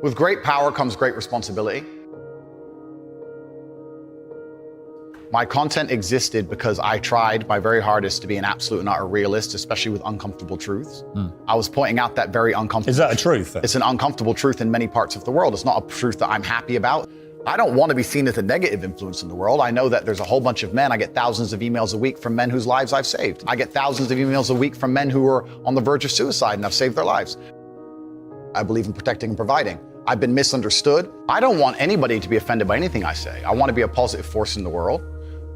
With great power comes great responsibility. My content existed because I tried my very hardest to be an absolute and utter realist, especially with uncomfortable truths. I was pointing out that very uncomfortable. Is that a truth? It's an uncomfortable truth in many parts of the world. It's not a truth that I'm happy about. I don't want to be seen as a negative influence in the world. I know that there's a whole bunch of men. I get thousands of emails a week from men whose lives I've saved. I get thousands of emails a week from men who are on the verge of suicide and I've saved their lives. I believe in protecting and providing. I've been misunderstood. I don't want anybody to be offended by anything I say. I want to be a positive force in the world.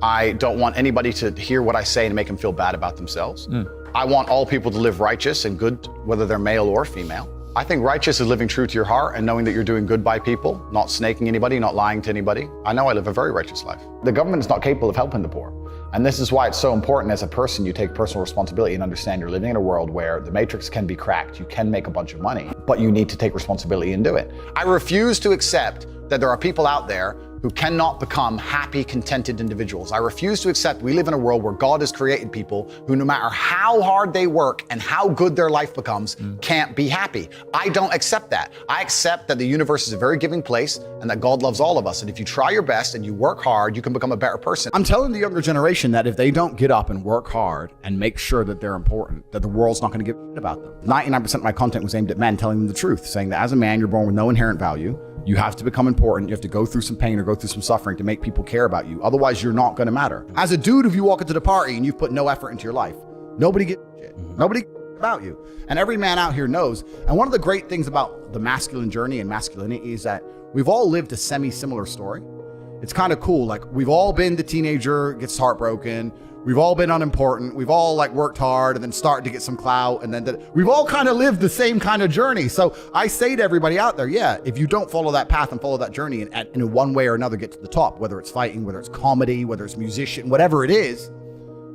I don't want anybody to hear what I say and make them feel bad about themselves. I want all people to live righteous and good, whether they're male or female. I think righteous is living true to your heart and knowing that you're doing good by people, not snaking anybody, not lying to anybody. I know I live a very righteous life. The government is not capable of helping the poor. And this is why it's so important as a person, you take personal responsibility and understand you're living in a world where the matrix can be cracked. You can make a bunch of money, but you need to take responsibility and do it. I refuse to accept that there are people out there who cannot become happy, contented individuals. I refuse to accept we live in a world where God has created people who, no matter how hard they work and how good their life becomes, can't be happy. I don't accept that. I accept that the universe is a very giving place and that God loves all of us. And if you try your best and you work hard, you can become a better person. I'm telling the younger generation that if they don't get up and work hard and make sure that they're important, that the world's not going to give a shit about them. 99% of my content was aimed at men, telling them the truth, saying that as a man, you're born with no inherent value. You have to become important. You have to go through some pain or go through some suffering to make people care about you. Otherwise, you're not going to matter. As a dude, if you walk into the party and you've put no effort into your life, nobody gives a shit. Nobody cares about you. And every man out here knows. And one of the great things about the masculine journey and masculinity is that we've all lived a semi-similar story. It's kind of cool. Like, we've all been the teenager, gets heartbroken. We've all been unimportant. We've all like worked hard and then started to get some clout. And then we've all kind of lived the same kind of journey. So I say to everybody out there, yeah, if you don't follow that path and follow that journey and in one way or another get to the top, whether it's fighting, whether it's comedy, whether it's musician, whatever it is,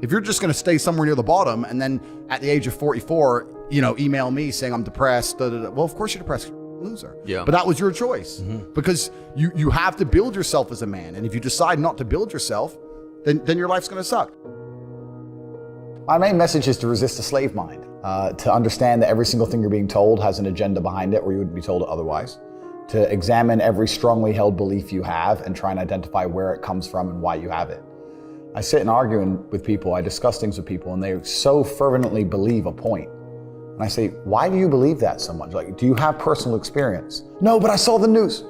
if you're just going to stay somewhere near the bottom and then at the age of 44, email me saying I'm depressed, well, of course you're depressed. Loser. Yeah. But that was your choice because you have to build yourself as a man. And if you decide not to build yourself, then your life's going to suck. My main message is to resist the slave mind, to understand that every single thing you're being told has an agenda behind it or you wouldn't be told it otherwise, to examine every strongly held belief you have and try and identify where it comes from and why you have it. I sit and argue with people, I discuss things with people, and they so fervently believe a point. And I say, why do you believe that so much? Like, do you have personal experience? No, but I saw the news.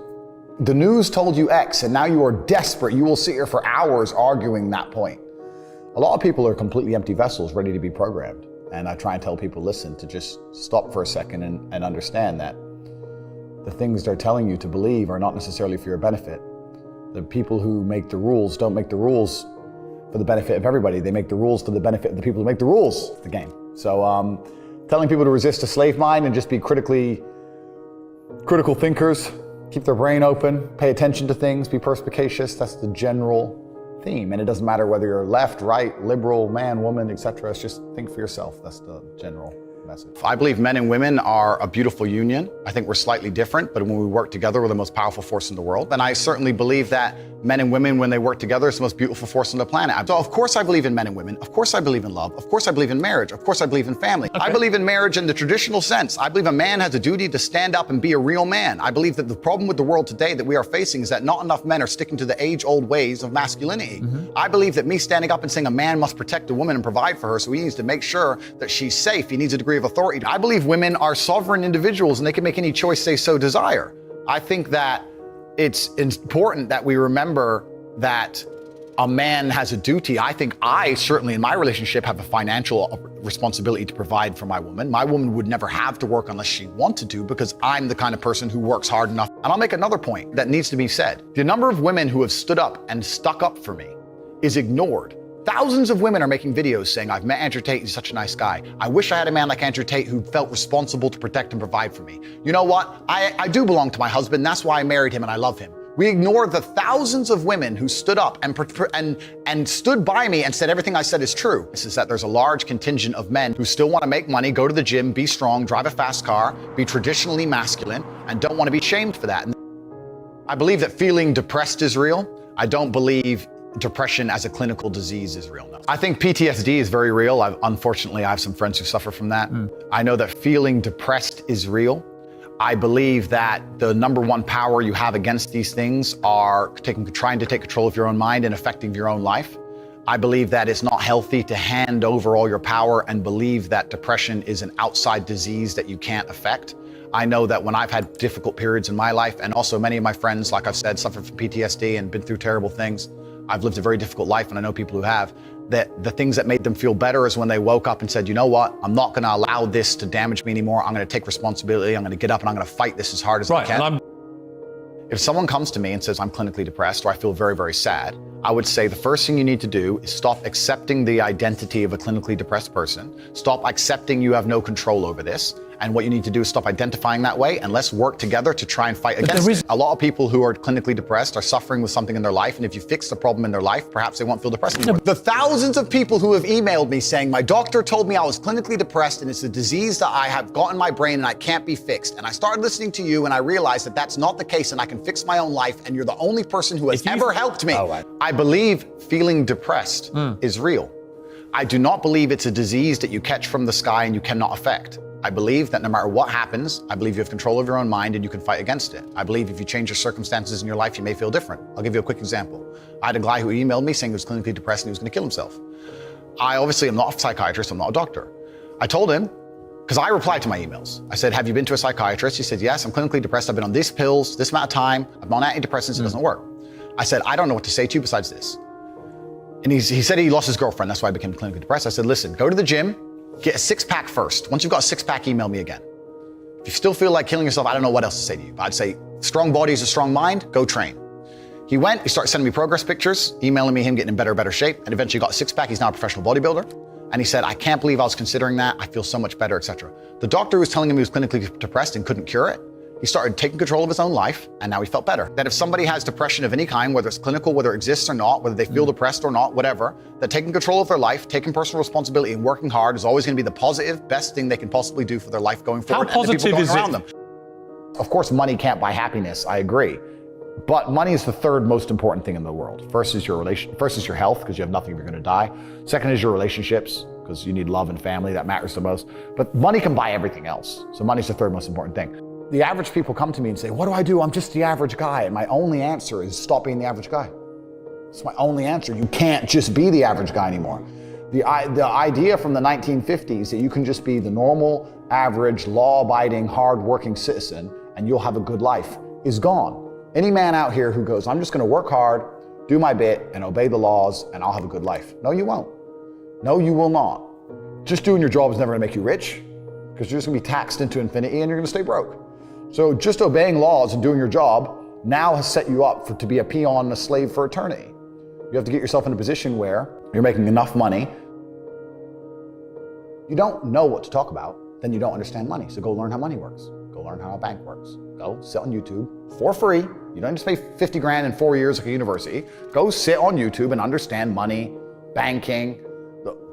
The news told you X, and now you are desperate. You will sit here for hours arguing that point. A lot of people are completely empty vessels ready to be programmed. And I try and tell people, listen, to just stop for a second and understand that the things they're telling you to believe are not necessarily for your benefit. The people who make the rules don't make the rules for the benefit of everybody. They make the rules for the benefit of the people who make the rules of the game. So telling people to resist a slave mind and just be critical thinkers, keep their brain open, pay attention to things, be perspicacious, that's the general theme. And it doesn't matter whether you're left, right, liberal, man, woman, etc. It's just think for yourself. That's the general message. I believe men and women are a beautiful union. I think we're slightly different, but when we work together, we're the most powerful force in the world. And I certainly believe that men and women, when they work together, it's the most beautiful force on the planet. So of course I believe in men and women. Of course I believe in love. Of course I believe in marriage. Of course I believe in family. Okay. I believe in marriage in the traditional sense. I believe a man has a duty to stand up and be a real man. I believe that the problem with the world today that we are facing is that not enough men are sticking to the age-old ways of masculinity. I believe that me standing up and saying a man must protect a woman and provide for her, so he needs to make sure that she's safe. He needs a degree of authority. I believe women are sovereign individuals and they can make any choice they so desire. I think that it's important that we remember that a man has a duty. I think I certainly in my relationship have a financial responsibility to provide for my woman. My woman would never have to work unless she wanted to because I'm the kind of person who works hard enough. And I'll make another point that needs to be said. The number of women who have stood up and stuck up for me is ignored. Thousands of women are making videos saying, I've met Andrew Tate, he's such a nice guy. I wish I had a man like Andrew Tate who felt responsible to protect and provide for me. You know what? I do belong to my husband. That's why I married him and I love him. We ignore the thousands of women who stood up and stood by me and said everything I said is true. This is that there's a large contingent of men who still want to make money, go to the gym, be strong, drive a fast car, be traditionally masculine, and don't want to be shamed for that. And I believe that feeling depressed is real. I don't believe depression as a clinical disease is real. No. I think PTSD is very real. Unfortunately, I have some friends who suffer from that. I know that feeling depressed is real. I believe that the number one power you have against these things are trying to take control of your own mind and affecting your own life. I believe that it's not healthy to hand over all your power and believe that depression is an outside disease that you can't affect. I know that when I've had difficult periods in my life, and also many of my friends, like I've said, suffer from PTSD and been through terrible things. I've lived a very difficult life, and I know people who have, that the things that made them feel better is when they woke up and said, you know what, I'm not gonna allow this to damage me anymore. I'm gonna take responsibility. I'm gonna get up and I'm gonna fight this as hard as I can. If someone comes to me and says, I'm clinically depressed, or I feel very, very sad, I would say the first thing you need to do is stop accepting the identity of a clinically depressed person. Stop accepting you have no control over this. And what you need to do is stop identifying that way, and let's work together to try and fight against it. A lot of people who are clinically depressed are suffering with something in their life, and if you fix the problem in their life, perhaps they won't feel depressed anymore. The thousands of people who have emailed me saying, my doctor told me I was clinically depressed and it's a disease that I have got in my brain and I can't be fixed. And I started listening to you and I realized that that's not the case and I can fix my own life, and you're the only person who has ever helped me. I believe feeling depressed is real. I do not believe it's a disease that you catch from the sky and you cannot affect. I believe that no matter what happens, I believe you have control of your own mind and you can fight against it. I believe if you change your circumstances in your life, you may feel different. I'll give you a quick example. I had a guy who emailed me saying he was clinically depressed and he was going to kill himself. I obviously am not a psychiatrist, I'm not a doctor. I told him, because I replied to my emails. I said, have you been to a psychiatrist? He said, yes, I'm clinically depressed. I've been on these pills, this amount of time. I'm on antidepressants, it doesn't work. I said, I don't know what to say to you besides this. And he said he lost his girlfriend, that's why I became clinically depressed. I said, listen, go to the gym, get a six-pack first. Once you've got a six-pack, email me again. If you still feel like killing yourself, I don't know what else to say to you. But I'd say, strong body is a strong mind, go train. He went, he started sending me progress pictures, emailing me him getting in better shape, and eventually got a six-pack. He's now a professional bodybuilder. And he said, I can't believe I was considering that. I feel so much better, etc. The doctor who was telling him he was clinically depressed and couldn't cure it, he started taking control of his own life, and now he felt better. That if somebody has depression of any kind, whether it's clinical, whether it exists or not, whether they feel depressed or not, whatever, that taking control of their life, taking personal responsibility and working hard is always gonna be the positive, best thing they can possibly do for their life going forward. How positive is it? Them. Of course, money can't buy happiness, I agree. But money is the third most important thing in the world. First is your health, because you have nothing if you're gonna die. Second is your relationships, because you need love and family, that matters the most. But money can buy everything else. So money's the third most important thing. The average people come to me and say, what do I do? I'm just the average guy. And my only answer is stop being the average guy. It's my only answer. You can't just be the average guy anymore. The idea from the 1950s that you can just be the normal, average, law-abiding, hard-working citizen and you'll have a good life is gone. Any man out here who goes, I'm just gonna work hard, do my bit, and obey the laws, and I'll have a good life. No, you won't. No, you will not. Just doing your job is never gonna make you rich, because you're just gonna be taxed into infinity and you're gonna stay broke. So just obeying laws and doing your job now has set you up to be a peon and a slave for eternity. You have to get yourself in a position where you're making enough money. You don't know what to talk about, then you don't understand money. So go learn how money works. Go learn how a bank works. Go sit on YouTube for free. You don't just pay 50 grand in 4 years like a university. Go sit on YouTube and understand money, banking,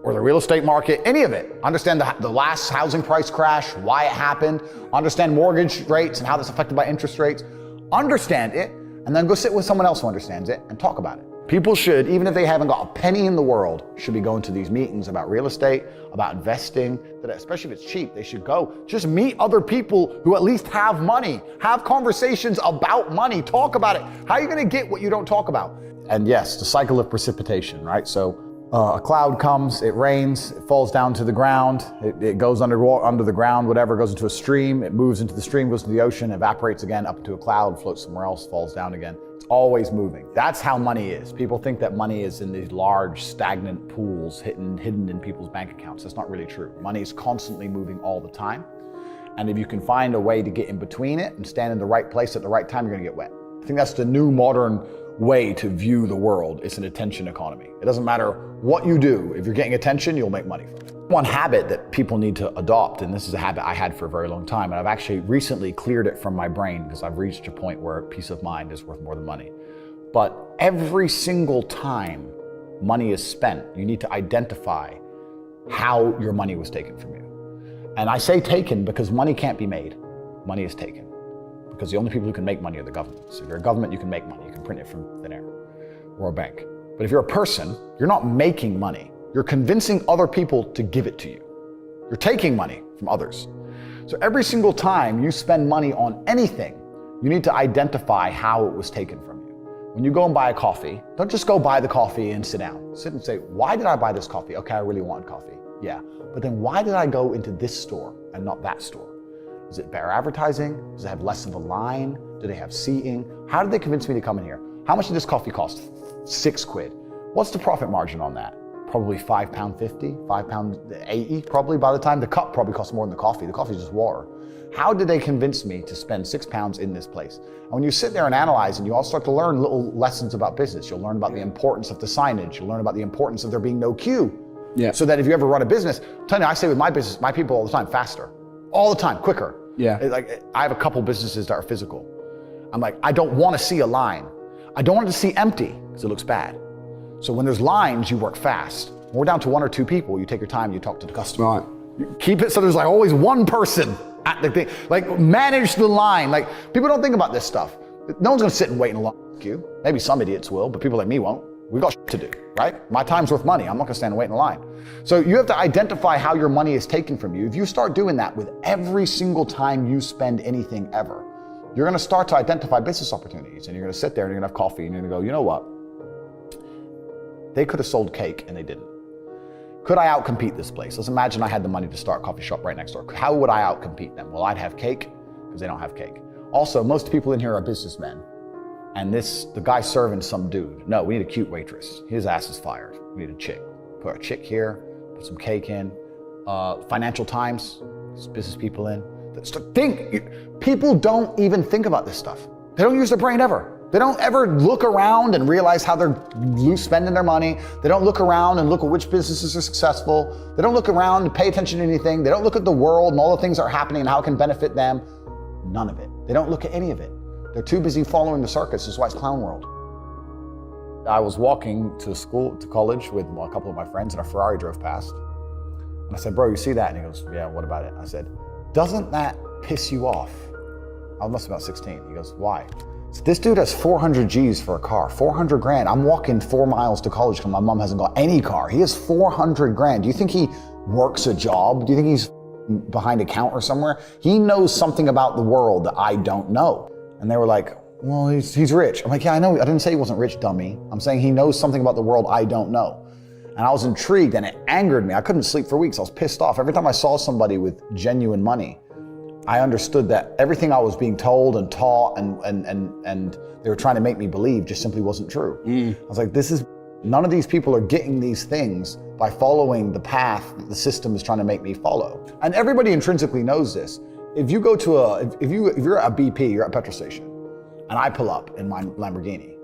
or the real estate market, any of it. Understand the last housing price crash, why it happened, understand mortgage rates and how that's affected by interest rates. Understand it, and then go sit with someone else who understands it and talk about it. People should, even if they haven't got a penny in the world, should be going to these meetings about real estate, about investing, that especially if it's cheap, they should go. Just meet other people who at least have money. Have conversations about money, talk about it. How are you gonna get what you don't talk about? And yes, the cycle of precipitation, right? So a cloud comes, it rains, it falls down to the ground, it goes under the ground, whatever, goes into a stream, it moves into the stream, goes to the ocean, evaporates again up into a cloud, floats somewhere else, falls down again. It's always moving. That's how money is. People think that money is in these large stagnant pools hidden in people's bank accounts. That's not really true. Money is constantly moving all the time. And if you can find a way to get in between it and stand in the right place at the right time, you're gonna get wet. I think that's the new modern way to view the world. It's an attention economy. It doesn't matter what you do. If you're getting attention, you'll make money from it. One habit that people need to adopt, and this is a habit I had for a very long time, and I've actually recently cleared it from my brain because I've reached a point where peace of mind is worth more than money. But every single time money is spent, you need to identify how your money was taken from you. And I say taken because money can't be made. Money is taken. Because the only people who can make money are the government. So if you're a government, you can make money. You can print it from thin air, or a bank. But if you're a person, you're not making money. You're convincing other people to give it to you. You're taking money from others. So every single time you spend money on anything, you need to identify how it was taken from you. When you go and buy a coffee, don't just go buy the coffee and sit down. Sit and say, why did I buy this coffee? Okay, I really wanted coffee. Yeah, but then why did I go into this store and not that store? Is it better advertising? Does it have less of a line? Do they have seating? How did they convince me to come in here? How much did this coffee cost? £6. What's the profit margin on that? Probably £5.50, £5.80 probably by the time. The cup probably costs more than the coffee. The coffee is just water. How did they convince me to spend £6 in this place? And when you sit there and analyze and you all start to learn little lessons about business, you'll learn about the importance of the signage. You'll learn about the importance of there being no queue. Yeah. So that if you ever run a business, I'm telling you, I say with my business, my people all the time, faster. All the time, quicker. Yeah. Like I have a couple businesses that are physical. I'm like, I don't want to see a line. I don't want it to see empty because it looks bad. So when there's lines, you work fast. When we're down to 1 or 2 people, you take your time, you talk to the customer. Right. You keep it so there's like always one person at the thing. Like manage the line. Like people don't think about this stuff. No one's gonna sit and wait in a long queue. Maybe some idiots will, but people like me won't. We got shit to do, right? My time's worth money. I'm not gonna stand and wait in a line. So you have to identify how your money is taken from you. If you start doing that with every single time you spend anything ever, you're gonna start to identify business opportunities, and you're gonna sit there and you're gonna have coffee and you're gonna go, you know what? They could have sold cake and they didn't. Could I outcompete this place? Let's imagine I had the money to start a coffee shop right next door. How would I outcompete them? Well, I'd have cake because they don't have cake. Also, most people in here are businessmen. And the guy serving some dude. No, we need a cute waitress. His ass is fired. We need a chick. Put a chick here, put some cake in. Financial Times, business people in. People don't even think about this stuff. They don't use their brain ever. They don't ever look around and realize how they're spending their money. They don't look around and look at which businesses are successful. They don't look around and pay attention to anything. They don't look at the world and all the things that are happening and how it can benefit them. None of it. They don't look at any of it. They're too busy following the circus. This is why it's clown world. I was walking to college with a couple of my friends and a Ferrari drove past. And I said, bro, you see that? And he goes, yeah, what about it? I said, doesn't that piss you off? I must be about 16. He goes, why? So this dude has 400 G's for a car, 400 grand. I'm walking 4 miles to college because my mom hasn't got any car. He has 400 grand. Do you think he works a job? Do you think he's behind a counter somewhere? He knows something about the world that I don't know. And they were like, well, he's rich. I'm like, yeah, I know. I didn't say he wasn't rich, dummy. I'm saying he knows something about the world I don't know. And I was intrigued and it angered me. I couldn't sleep for weeks. I was pissed off. Every time I saw somebody with genuine money, I understood that everything I was being told and taught and they were trying to make me believe just simply wasn't true. I was like, none of these people are getting these things by following the path that the system is trying to make me follow. And everybody intrinsically knows this. If you go to if you're at a BP, you're at a petrol station, and I pull up in my Lamborghini,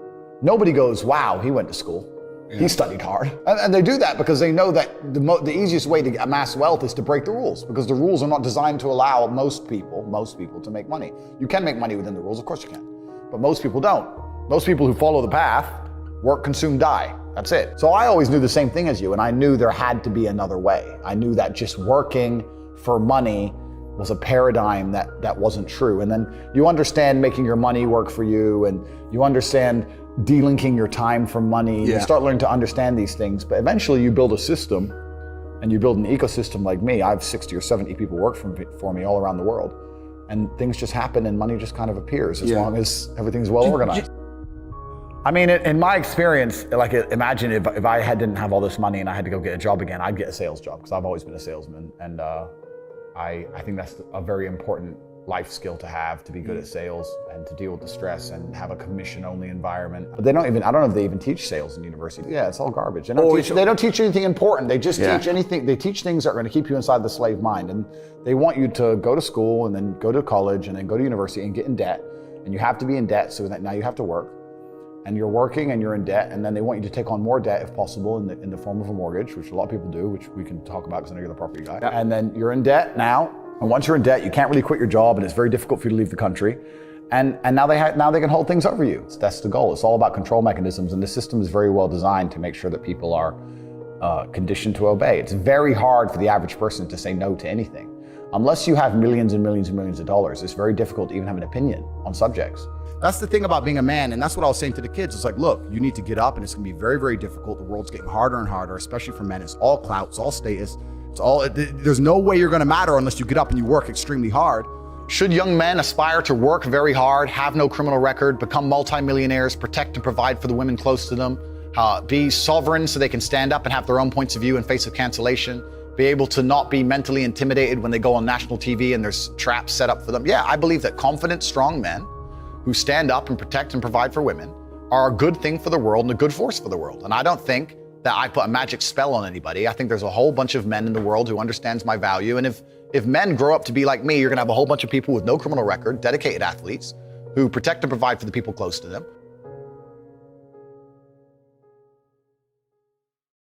nobody goes, wow, he went to school. Yeah. He studied hard. And they do that because they know that the easiest way to amass wealth is to break the rules, because the rules are not designed to allow most people to make money. You can make money within the rules, of course you can, but most people don't. Most people who follow the path work, consume, die. That's it. So I always knew the same thing as you, and I knew there had to be another way. I knew that just working for money was a paradigm that wasn't true. And then you understand making your money work for you, and you understand delinking your time from money. Yeah. You start learning to understand these things, but eventually you build a system and you build an ecosystem like me. I have 60 or 70 people work for me all around the world, and things just happen and money just kind of appears as long as everything's well organized. I mean, in my experience, like imagine if I didn't have all this money and I had to go get a job again, I'd get a sales job because I've always been a salesman. And I think that's a very important life skill to have, to be good at sales and to deal with the stress and have a commission-only environment. But I don't know if they even teach sales in university. Yeah, it's all garbage. They don't teach anything important. They just teach anything. They teach things that are going to keep you inside the slave mind. And they want you to go to school and then go to college and then go to university and get in debt. And you have to be in debt so that now you have to work. And you're working and you're in debt, and then they want you to take on more debt if possible in the form of a mortgage, which a lot of people do, which we can talk about because I know you're the property guy. And then you're in debt now. And once you're in debt, you can't really quit your job, and it's very difficult for you to leave the country. And now they can hold things over you. That's the goal. It's all about control mechanisms, and the system is very well designed to make sure that people are conditioned to obey. It's very hard for the average person to say no to anything. Unless you have millions and millions and millions of dollars, it's very difficult to even have an opinion on subjects. That's the thing about being a man, and that's what I was saying to the kids. It's like, look, you need to get up, and it's gonna be very, very difficult. The world's getting harder and harder, especially for men. It's all clout, it's all status. There's no way you're gonna matter unless you get up and you work extremely hard. Should young men aspire to work very hard, have no criminal record, become multimillionaires, protect and provide for the women close to them, be sovereign so they can stand up and have their own points of view in face of cancellation, be able to not be mentally intimidated when they go on national TV and there's traps set up for them? Yeah, I believe that confident, strong men who stand up and protect and provide for women are a good thing for the world and a good force for the world. And I don't think that I put a magic spell on anybody. I think there's a whole bunch of men in the world who understands my value. And if men grow up to be like me, you're gonna have a whole bunch of people with no criminal record, dedicated athletes, who protect and provide for the people close to them,